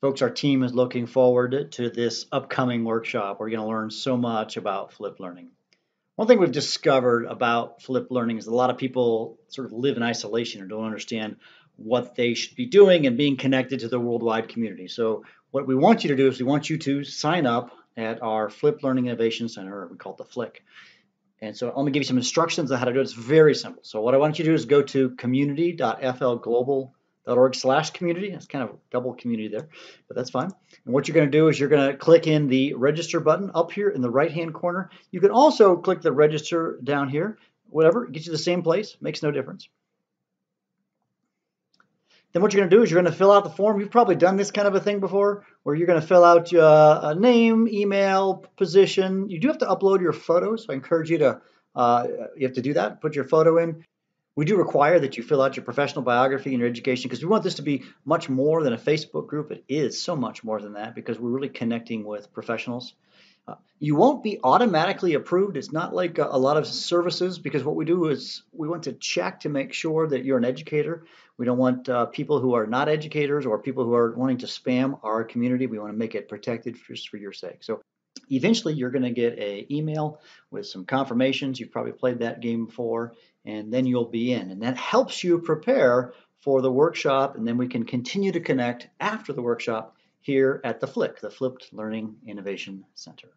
Folks, our team is looking forward to this upcoming workshop. We're going to learn so much about flipped learning. One thing we've discovered about flipped learning is a lot of people sort of live in isolation or don't understand what they should be doing and being connected to the worldwide community. So what we want you to do is we want you to sign up at our Flipped Learning Innovation Center. We call it the FLIC. And so let me give you some instructions on how to do it. It's very simple. So what I want you to do is go to community.flglobal.org/community. That's kind of double community there, but that's fine. And what you're going to do is you're going to click in the register button up here in the right-hand corner. You can also click the register down here. Whatever, it gets you the same place, makes no difference. Then what you're going to do is you're going to fill out the form. You've probably done this kind of a thing before, where you're going to fill out a name, email, position. You do have to upload your photos, so I encourage you to you have to do that. Put your photo in. We do require that you fill out your professional biography and your education because we want this to be much more than a Facebook group. It is so much more than that because we're really connecting with professionals. You won't be automatically approved. It's not like a lot of services because what we do is we want to check to make sure that you're an educator. We don't want people who are not educators or people who are wanting to spam our community. We want to make it protected just for your sake. So eventually you're going to get an email with some confirmations. You've probably played that game before, and then you'll be in. And that helps you prepare for the workshop, and then we can continue to connect after the workshop here at the FLIC, the Flipped Learning Innovation Center.